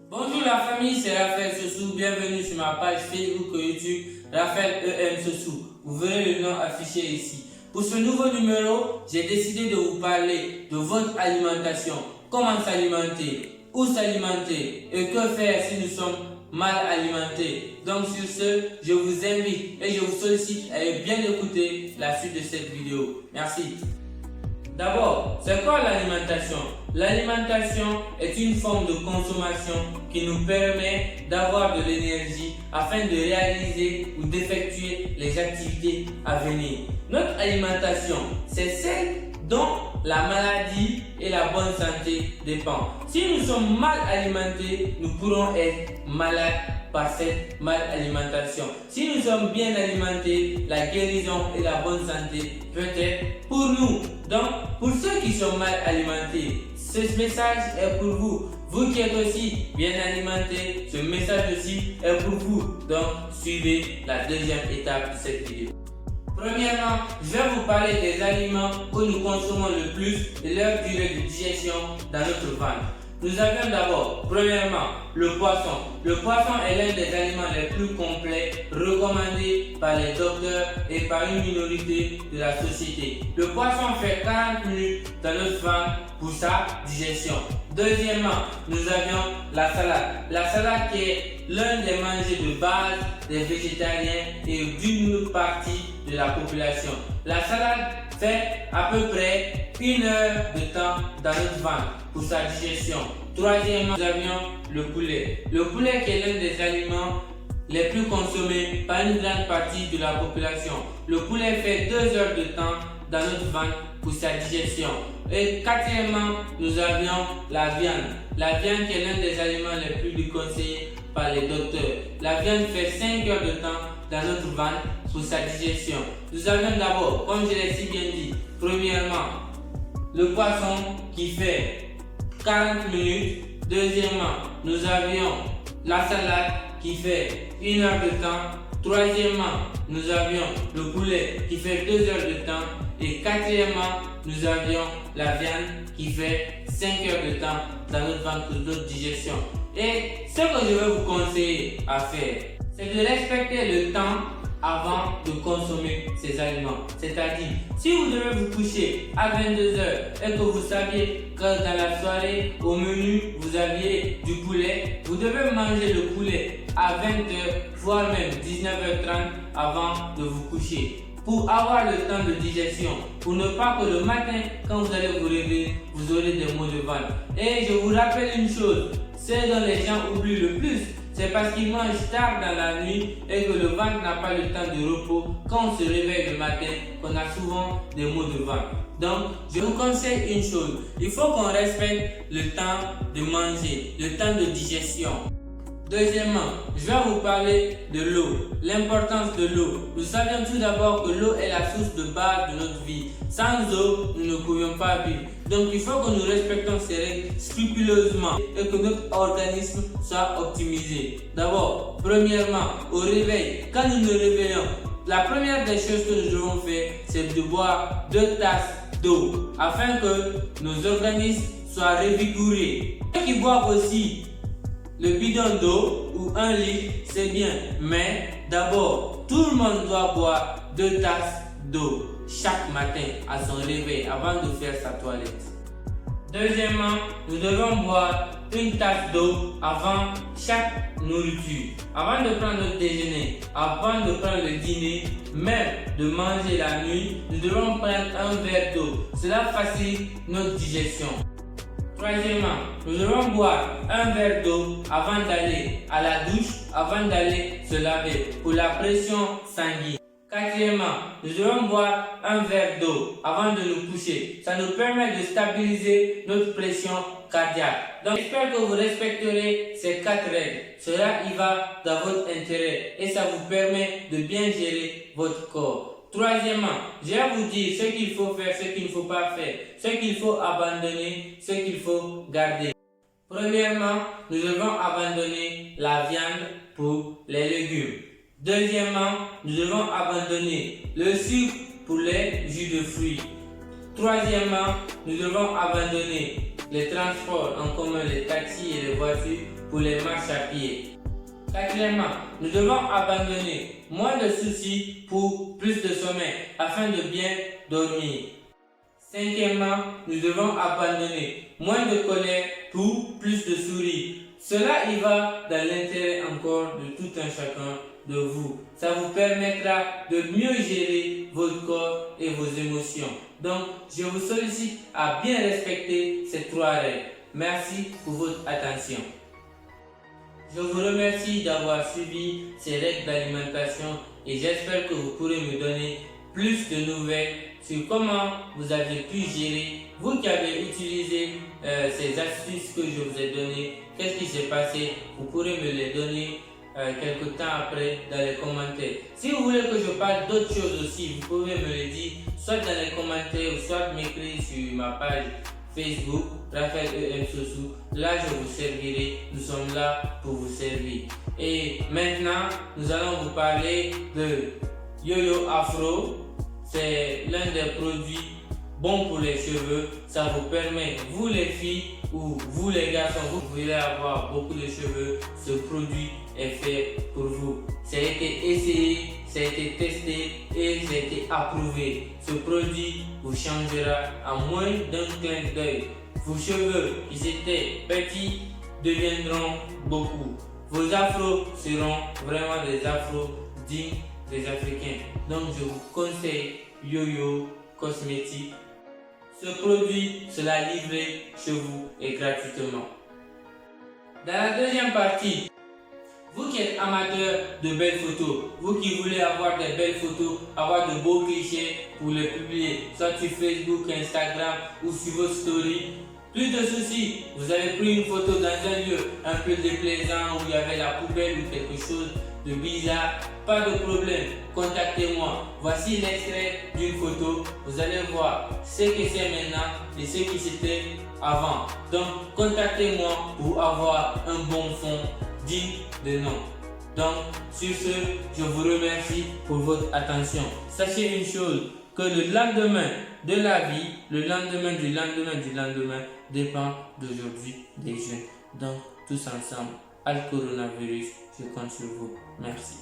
Bonjour la famille, c'est Raphaël Sossou, bienvenue sur ma page Facebook et YouTube Raphaël EM Sossou. Vous verrez le nom affiché ici. Pour ce nouveau numéro, j'ai décidé de vous parler de votre alimentation, comment s'alimenter, où s'alimenter et que faire si nous sommes mal alimentés. Donc sur ce, je vous invite et je vous sollicite à bien écouter la suite de cette vidéo. Merci. D'abord, c'est quoi l'alimentation? L'alimentation est une forme de consommation qui nous permet d'avoir de l'énergie afin de réaliser ou d'effectuer les activités à venir. Notre alimentation, c'est celle dont la maladie et la bonne santé dépendent. Si nous sommes mal alimentés, nous pourrons être malades par cette malalimentation. Si nous sommes bien alimentés, la guérison et la bonne santé peut être pour nous. Donc, pour ceux qui sont mal alimentés, ce message est pour vous. Vous qui êtes aussi bien alimentés, ce message aussi est pour vous. Donc, suivez la deuxième étape de cette vidéo. Premièrement, je vais vous parler des aliments que nous consommons le plus et leur durée de digestion dans notre ventre. Nous avons d'abord, premièrement, le poisson. Le poisson est l'un des aliments les plus complets recommandés par les docteurs et par une minorité de la société. Le poisson fait 40 minutes dans notre ventre pour sa digestion. Deuxièmement, nous avions la salade. La salade qui est l'un des mangés de base des végétariens et d'une partie de la population. La salade fait à peu près 1 heure de temps dans notre ventre pour sa digestion. Troisièmement, nous avions le poulet. Le poulet qui est l'un des aliments les plus consommés par une grande partie de la population. Le poulet fait 2 heures de temps dans notre ventre pour sa digestion. Et quatrièmement, nous avions la viande. La viande qui est l'un des aliments les plus déconseillés par les docteurs. La viande fait 5 heures de temps dans notre ventre pour sa digestion. Nous avons d'abord, comme je l'ai si bien dit, premièrement, le poisson qui fait 40 minutes. Deuxièmement, nous avions la salade qui fait 1 heure de temps. Troisièmement, nous avions le poulet qui fait 2 heures de temps. Et quatrièmement, nous avions la viande qui fait 5 heures de temps dans notre ventre pour notre digestion. Et ce que je vais vous conseiller à faire, c'est de respecter le temps avant de consommer ces aliments. C'est-à-dire, si vous devez vous coucher à 22 heures et que vous saviez que dans la soirée, au menu, vous aviez du poulet, vous devez manger le poulet à 20 heures, voire même 19h30 avant de vous coucher. Pour avoir le temps de digestion, pour ne pas que le matin, quand vous allez vous réveiller, vous aurez des maux de ventre. Et je vous rappelle une chose, ce dont les gens oublient le plus, c'est parce qu'ils mangent tard dans la nuit et que le ventre n'a pas le temps de repos. Quand on se réveille le matin, on a souvent des maux de ventre. Donc, je vous conseille une chose, il faut qu'on respecte le temps de manger, le temps de digestion. Deuxièmement, je vais vous parler de l'eau, l'importance de l'eau. Nous savions tout d'abord que l'eau est la source de base de notre vie. Sans eau, nous ne pouvions pas vivre. Donc il faut que nous respectons ces règles scrupuleusement et que notre organisme soit optimisé. D'abord, premièrement, au réveil, quand nous nous réveillons, la première des choses que nous devons faire, c'est de boire 2 tasses d'eau afin que nos organismes soient revigorés. Ceux qui boivent aussi le bidon d'eau ou 1 litre, c'est bien, mais d'abord, tout le monde doit boire 2 tasses d'eau chaque matin à son réveil avant de faire sa toilette. Deuxièmement, nous devons boire 1 tasse d'eau avant chaque nourriture. Avant de prendre notre déjeuner, avant de prendre le dîner, même de manger la nuit, nous devons prendre un verre d'eau. Cela facilite notre digestion. Troisièmement, nous devons boire 1 verre d'eau avant d'aller à la douche, avant d'aller se laver pour la pression sanguine. Quatrièmement, nous devons boire 1 verre d'eau avant de nous coucher. Ça nous permet de stabiliser notre pression cardiaque. Donc j'espère que vous respecterez ces 4 règles. Cela y va dans votre intérêt et ça vous permet de bien gérer votre corps. Troisièmement, je vais vous dire ce qu'il faut faire, ce qu'il ne faut pas faire, ce qu'il faut abandonner, ce qu'il faut garder. Premièrement, nous devons abandonner la viande pour les légumes. Deuxièmement, nous devons abandonner le sucre pour les jus de fruits. Troisièmement, nous devons abandonner les transports en commun, les taxis et les voitures pour les marches à pied. Quatrièmement, nous devons abandonner moins de soucis pour plus de sommeil afin de bien dormir. Cinquièmement, nous devons abandonner moins de colère pour plus de sourire. Cela y va dans l'intérêt encore de tout un chacun de vous. Ça vous permettra de mieux gérer votre corps et vos émotions. Donc, je vous sollicite à bien respecter ces 3 règles. Merci pour votre attention. Je vous remercie d'avoir suivi ces règles d'alimentation et j'espère que vous pourrez me donner plus de nouvelles sur comment vous avez pu gérer, vous qui avez utilisé ces astuces que je vous ai données, qu'est-ce qui s'est passé, vous pourrez me les donner quelques temps après dans les commentaires. Si vous voulez que je parle d'autres choses aussi, vous pouvez me le dire, soit dans les commentaires ou soit m'écrire sur ma page Facebook, Raphaël EM Sosou. Là, je vous servirai. Nous sommes là pour vous servir. Et maintenant, nous allons vous parler de Yo-Yo Afro. C'est l'un des produits bons pour les cheveux. Ça vous permet, vous les filles ou vous les garçons, vous voulez avoir beaucoup de cheveux. Ce produit est fait pour vous. Ça a été essayé, ça a été testé et ça a été approuvé. Ce produit vous changera en moins d'un clin d'œil. Vos cheveux qui étaient petits deviendront beaucoup. Vos afros seront vraiment des afros dignes des Africains. Donc je vous conseille Yo-Yo Cosmétique. Ce produit sera livré chez vous et gratuitement. Dans la deuxième partie, vous qui êtes amateur de belles photos, vous qui voulez avoir des belles photos, avoir de beaux clichés pour les publier, soit sur Facebook, Instagram ou sur vos stories, plus de soucis, vous avez pris une photo dans un lieu un peu déplaisant où il y avait la poubelle ou quelque chose de bizarre, pas de problème, contactez-moi. Voici l'extrait d'une photo, vous allez voir ce que c'est maintenant et ce qui c'était avant. Donc contactez-moi pour avoir un bon fond digne de nom. Donc sur ce, je vous remercie pour votre attention. Sachez une chose, que le lendemain de la vie, le lendemain du lendemain du lendemain dépend d'aujourd'hui des jeunes. Donc tous ensemble, al coronavirus, je compte sur vous. Merci.